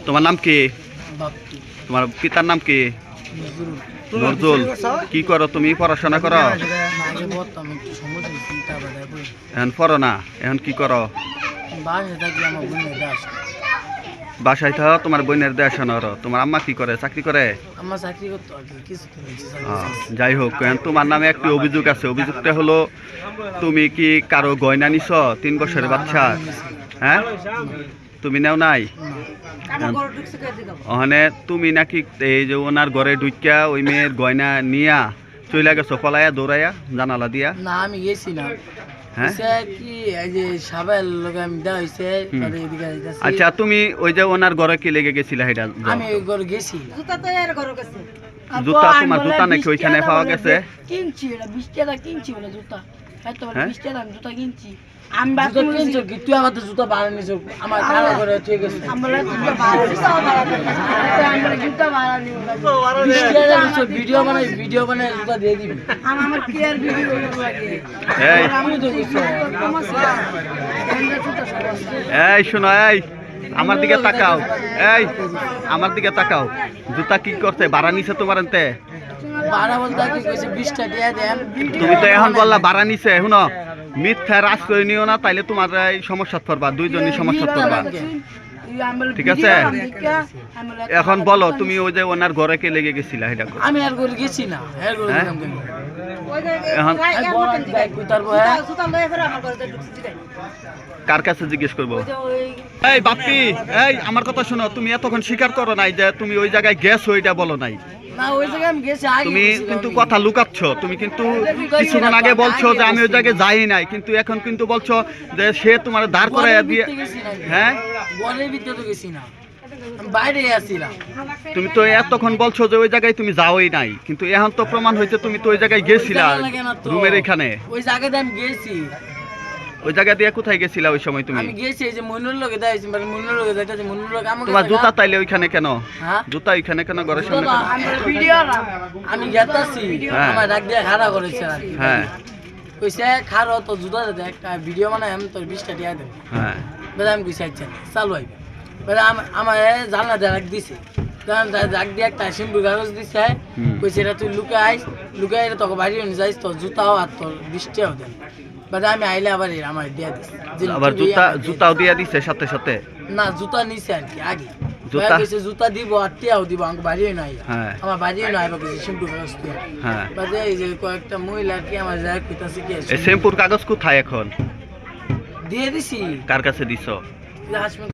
তোমার নাম কি? বাপ্পি তোমার পিতার নাম কি? নজরুল। নজরুল। কি করো তুমি? পড়াশোনা করো? আগে বলতাম একটু সমস্যা চিন্তা বাধা করি এখন পড়ো না, এখন কি করো? বাসে থাকি আমার বোনের দাস বাসায় থাকো, তোমার বোনের দেখাশোনা করো। তোমার আম্মা কি করে? চাকরি করে? আমার চাকরি করতে আর কি কিছু তো হয়েছে যাই হোক, এখন তোমার নামে একটি অভিযোগ আছে। অভিযোগটা হলো তুমি কি কারো গয়না নিছ 3 বছরের বাচ্চা? হ্যাঁ, তুমি নেও নাই? ওখানে তুমি নাকি এই যে ওনার ঘরে ঢুকিয়া ওই মেয়ের গয়না নিয়া চলে গেছো পলাইয়া দৌড়াইয়া জানালা দিয়া? না আমি গেছি না। হ্যাঁ, কি এই যে সাবেল লোক আমি দেওয়া হয়েছে এদিকে আচ্ছা তুমি ওই যে ওনার ঘরে কি লেগে গেছিলা? এটা আমি ওই ঘরে গেছি জুতা, তোমার জুতা নাকি ওইখানে পাওয়া গেছে? কিনছি ওটা 20 টাকা কিনছি ওটা জুতা। তাই তো হ্যাঁ? 20 টাকা আমি জুতা কিনছি। আমি বাকি কিনছো কি তুই আমার জুতা ভাড়া নিছো আমার খারাপ করে ঠিক আছে আমরা জুতা ভাড়া আমরা জুতা ভাড়া নিব ভিডিও বানাই জুতা দিয়ে দিবি আমার ক্লিয়ার ভিডিও লাগে এই আমি তো বুঝছো এই শোনো, এই আমার দিকে তাকাও, এই আমার দিকে তাকাও। জুতা কি করতে ভাড়া নিছে তোমার আনতে? ভাড়া বলতে কি কইছে 20 টাকা দিয়ে দেন তুমি তো এখন বললা ভাড়া নিছে। শুনো, মিথ্যা রাজ করে নিও না, তাইলে তোমার এই সমস্যা পড়বা, দুইজনই সমস্যা পড়বা। ঠিক আছে, এখন বলো তুমি ওই যে ওনার ঘরে কে লেগে গেছিলা এটা? আমি আর করে গেছি না এর করে হ্যাঁ? দিলাম কেন এখন জুতা কার কাছে জিজ্ঞেস করবো? এই বাপ্পি, এই আমার কথা শোনো। তুমি এতক্ষণ স্বীকার করো নাই যে তুমি ওই জায়গায় গেছো, ওইটা বলো নাই। না ওই জায়গায় আমি গেছি আগে তুমি গেছিলাম কিন্তু আমি। কথা লুকাচ্ছ। তুমি কিন্তু কিছুক্ষণ আগে বলছো যে আমি ওই জায়গায় যাই নাই, কিন্তু এখন কিন্তু বলছো যে সে তোমার দাঁড় করে ঘরের দিয়ে। ভিতরে গেছি না আমি। হ্যাঁ, ঘরের ভিতরে তো গেছি না আমি বাইরে আসছিলাম তুমি তো এতক্ষণ বলছো যে ওই জায়গায় তুমি যাওই নাই, কিন্তু এখন তো প্রমাণ হয়েছে তুমি তো ওই জায়গায় গেছিলা, ওই জায়গা লাগে না তো। রুমের এখানে। ওই জায়গাতে আমি গেছি ওই জায়গা দিয়ে কোথায় গেছিলা ওই সময় তুমি? আমি গেছি এই যে মনুর লোকে যাইছি মানে মনুর লোকে যাইতাছি মনুর লোকে আমার তোমার জুতা তাইলে ওইখানে কেন? হ্যাঁ জুতা ওইখানে কেন ঘরের সামনে? জুতা আমরা ভিডিও আমি গেতাছি হ্যাঁ। আমার ডাক দিয়ে খাড়া করেছে আর কি হ্যাঁ কইছে খাড়ো তো জুতা দে একটা ভিডিও বানাই আমি তোর 20 টাকা দিয়ে দেব হ্যাঁ বেলা আমি কইছি আচ্ছা চালু আইবে বেলা আমার জানলা দিয়ে রাখ দিছে রাখ দিয়ে একটা সিম্বুর কাগজ দিছে কইছে এটা তুই লুকাই তোকে বাড়ি নিয়ে যাইস তোর জুতাও আর তোর 20 টাকাও দেন বেলা আমি আইলে আবার আমার দিয়ে দিছে আবার জুতাও দিয়ে দিছে সাথে সাথে? না জুতা নিছে আর কি আগে জুতা? কইছে জুতা দিব আর টিয়াও দিব আমাকে বাড়িও নাই হ্যাঁ আমার বাড়িও নাই বা কইছে সিম্বুর কাগজ দিয়ে হ্যাঁ। বাদে এই যে কয়েকটা মহিলা কি আমার যা কইতাছে কি এই শ্যাম্পুর কাগজ কোথায় এখন? দিয়ে দিছি কার কাছে দিছো? হাসপাতাল